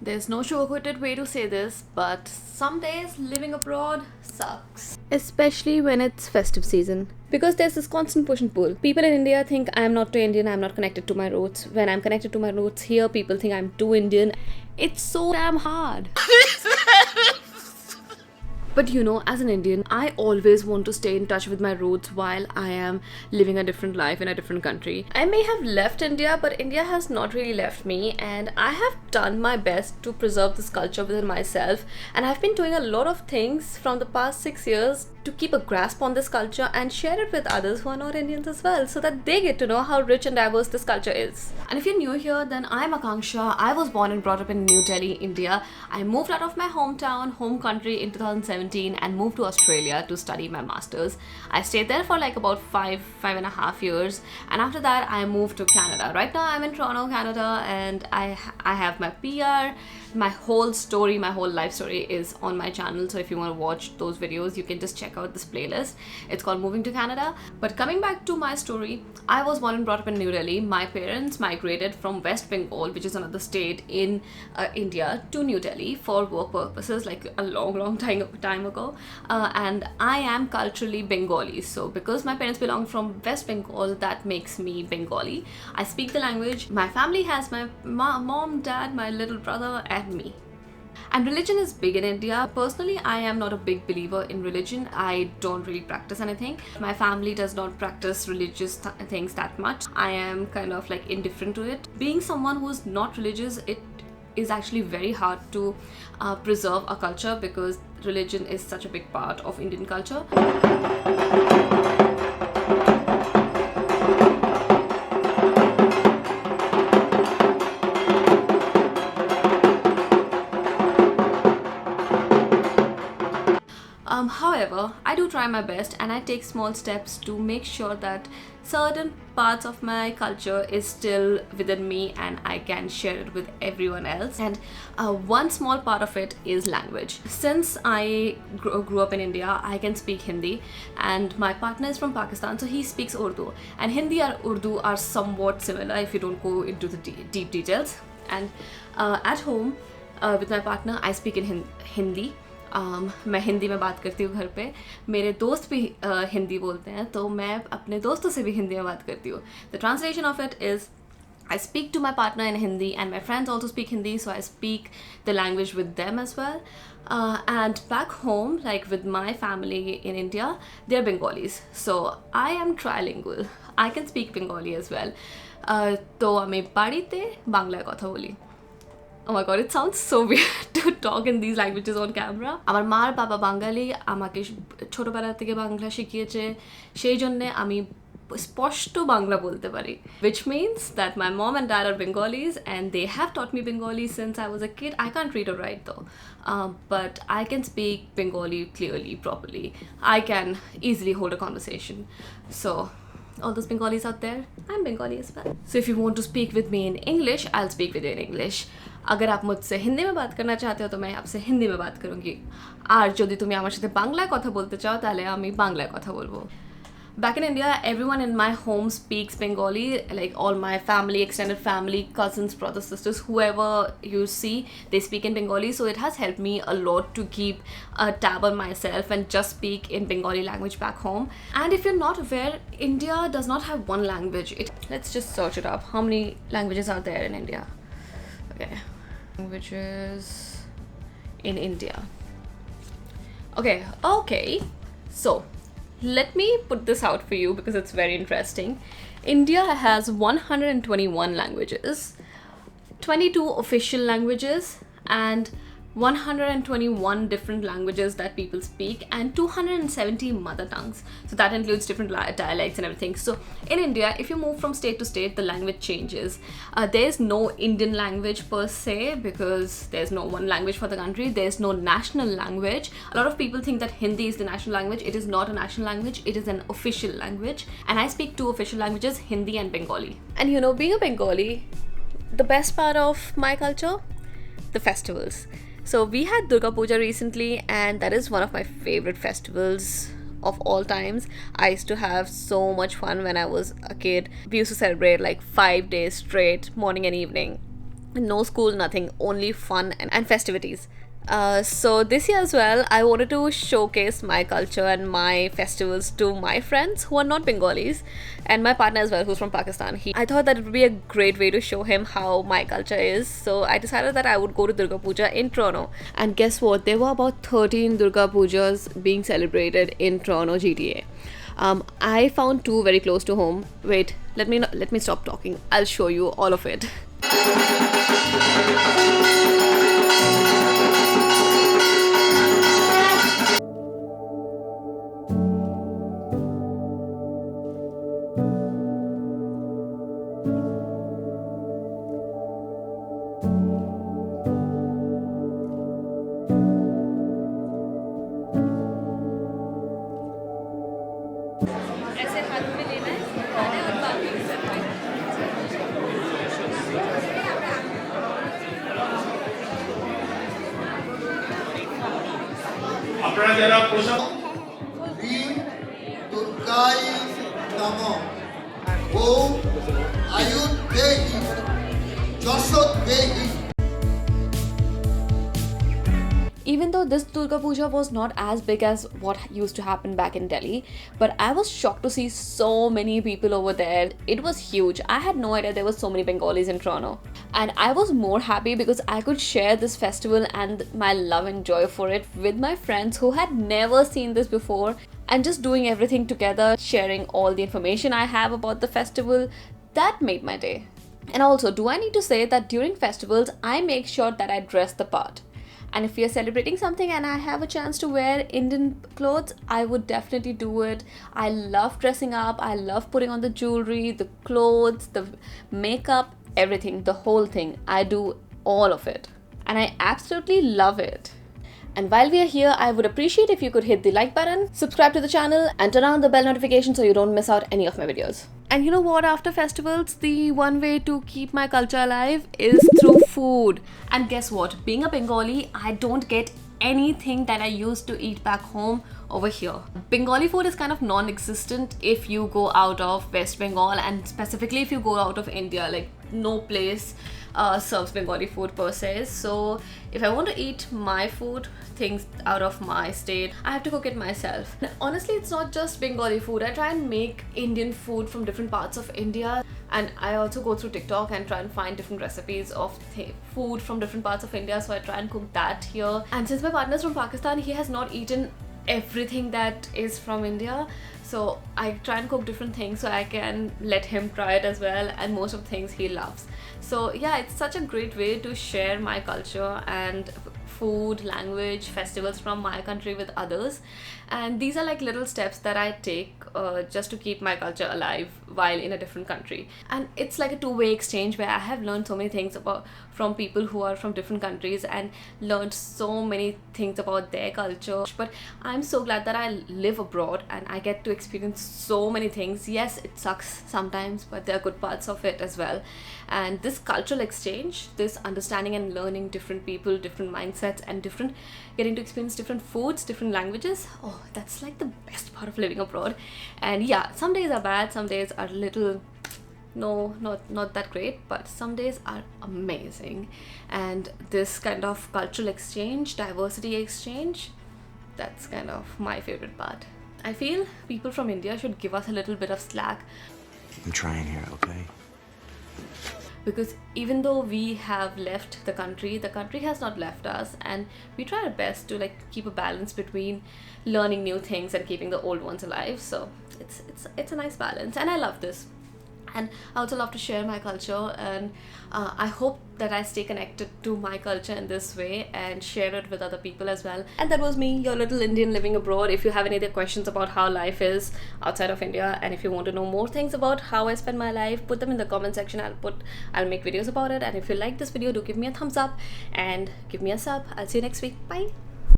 There's no sugar-coated way to say this, but some days living abroad sucks. Especially when it's festive season. Because there's this constant push and pull. People in India think I'm not too Indian, I'm not connected to my roots. When I'm connected to my roots here, people think I'm too Indian. It's so damn hard. But you know, as an Indian, I always want to stay in touch with my roots while I am living a different life in a different country. I may have left India, but India has not really left me, and I have done my best to preserve this culture within myself. And I've been doing a lot of things from the past 6 years to keep a grasp on this culture and share it with others who are not Indians as well, so that they get to know how rich and diverse this culture is. And if you're new here, then I'm Akanksha. I was born and brought up in New Delhi, India. I moved out of my home country in 2017 and moved to Australia to study my masters. I stayed there for like about five and a half years, and after that I moved to Canada. Right now I'm in Toronto, Canada, and I have my PR. My whole story, my whole life story is on my channel, so if you want to watch those videos, you can just check out this playlist. It's called Moving to Canada. But coming back to my story, I was born and brought up in New Delhi. My parents migrated from West Bengal, which is another state in India, to New Delhi for work purposes, like a long time ago. And I am culturally Bengali, so because my parents belong from West Bengal, that makes me Bengali. I speak the language. My family has my mom, dad, my little brother, and me. And religion is big in India. Personally, I am not a big believer in religion. I don't really practice anything. My family does not practice religious things that much. I am kind of like indifferent to it. Being someone who's not religious, it is actually very hard to preserve a culture, because religion is such a big part of Indian culture. However, I do try my best, and I take small steps to make sure that certain parts of my culture is still within me and I can share it with everyone else. And one small part of it is language. Since I grew up in India, I can speak Hindi, and my partner is from Pakistan, so he speaks Urdu. And Hindi and Urdu are somewhat similar if you don't go into the deep details. And at home with my partner, I speak in Hindi. मैं हिंदी में बात करती हूँ घर पे. मेरे दोस्त भी हिंदी बोलते हैं, तो मैं अपने दोस्तों से भी हिंदी में बात करती हूँ. The translation of it is, I speak to my partner in Hindi, and my friends also speak Hindi, so I speak the language with them as well. And back home, like with my family in India, they're Bengalis, so I am trilingual. I can speak Bengali as well. তো আমি বাড়িতে বাংলায় কথা বলি. Oh my god, it sounds so weird to talk in these languages on camera. আমার মার বাবা বাঙালি, আমাকে ছোটবেলা থেকে বাংলা শিখিয়েছে, সেই জন্যে আমি স্পষ্ট বাংলা বলতে পারি. Which means that my mom and dad are Bengalis, and they have taught me Bengali since I was a kid. I can't read or write though, but I can speak Bengali clearly, properly. I can easily hold a conversation. So all those Bengalis out there, I'm Bengali as well. So if you want to speak with me in English, I'll speak with you in English. अगर आप मुझसे हिंदी में बात करना चाहते हो तो मैं आपसे हिंदी में बात करूँगी, আর যদি তুমি আমার সাথে বাংলায় কথা বলতে চাও তাহলে আমি বাংলায় কথা বলবো. Back in India, everyone in my home speaks Bengali, like all my family, extended family, cousins, brothers, sisters, whoever you see, they speak in Bengali. So it has helped me a lot to keep a tab on myself and just speak in Bengali language back home. And if you're not aware, India does not have one language. Let's just search it up. How many languages are there in India? Okay, languages in India. Okay, so let me put this out for you because it's very interesting. India has 121 languages, 22 official languages, and 121 different languages that people speak, and 270 mother tongues. So that includes different dialects and everything. So in India, if you move from state to state, the language changes. There's no Indian language per se, because there's no one language for the country. There's no national language. A lot of people think that Hindi is the national language. It is not a national language. It is an official language. And I speak two official languages, Hindi and Bengali. And you know, being a Bengali, the best part of my culture, the festivals. So we had Durga Puja recently, and that is one of my favorite festivals of all times. I used to have so much fun when I was a kid. We used to celebrate like 5 days straight, morning and evening. No school, nothing, only fun and festivities. So this year as well, I wanted to showcase my culture and my festivals to my friends who are not Bengalis, and my partner as well, who's from Pakistan. I thought that it would be a great way to show him how my culture is. So I decided that I would go to Durga Puja in Toronto. And guess what? There were about 13 Durga Pujas being celebrated in Toronto, GTA. I found two very close to home. Wait, let me stop talking. I'll show you all of it. ऐसे हाथ में लेना है, खाना है और बाकी सब में। আপনারা যারা পোশাক দুর্গাই নম ওম আয়ুর্বেদি যশোদেহি। Even though this Durga Puja was not as big as what used to happen back in Delhi, but I was shocked to see so many people over there. It was huge. I had no idea there were so many Bengalis in Toronto. And I was more happy because I could share this festival and my love and joy for it with my friends who had never seen this before, and just doing everything together, sharing all the information I have about the festival. That made my day. And also, do I need to say that during festivals, I make sure that I dress the part. And if we are celebrating something and I have a chance to wear Indian clothes, I would definitely do it. I love dressing up. I love putting on the jewelry, the clothes, the makeup, everything, the whole thing. I do all of it. And I absolutely love it. And while we are here, I would appreciate if you could hit the like button, subscribe to the channel, and turn on the bell notification so you don't miss out any of my videos. And you know what? After festivals, the one way to keep my culture alive is through food. And guess what? Being a Bengali, I don't get anything that I used to eat back home over here. Bengali food is kind of non-existent if you go out of West Bengal, and specifically if you go out of India. Like, no place serves Bengali food per se. So if I want to eat my food, things out of my state, I have to cook it myself. And honestly, it's not just Bengali food. I try and make Indian food from different parts of India, and I also go through TikTok and try and find different recipes of food from different parts of India. So I try and cook that here. And since my partner's from Pakistan, he has not eaten everything that is from India, so I try and cook different things so I can let him try it as well, and most of the things he loves. So yeah, it's such a great way to share my culture and food, language, festivals from my country with others. And these are like little steps that I take just to keep my culture alive while in a different country. And it's like a two-way exchange where I have learned so many things from people who are from different countries and learned so many things about their culture. But I'm so glad that I live abroad and I get to experience so many things. Yes, it sucks sometimes, but there are good parts of it as well. And this cultural exchange, this understanding and learning different people, different mindsets, and getting to experience different foods, different languages, oh, that's like the best part of living abroad. And yeah, some days are bad, some days are little not that great, but some days are amazing. And this kind of cultural exchange, diversity exchange, that's kind of my favorite part. I feel people from India should give us a little bit of slack. I'm trying here, okay? Because even though we have left the country has not left us, and we try our best to like keep a balance between learning new things and keeping the old ones alive. So it's a nice balance, and I love this. And I also love to share my culture, and I hope that I stay connected to my culture in this way and share it with other people as well. And that was me, your little Indian living abroad. If you have any other questions about how life is outside of India, and if you want to know more things about how I spend my life, put them in the comment section. I'll make videos about it. And if you like this video, do give me a thumbs up and give me a sub. I'll see you next week. Bye.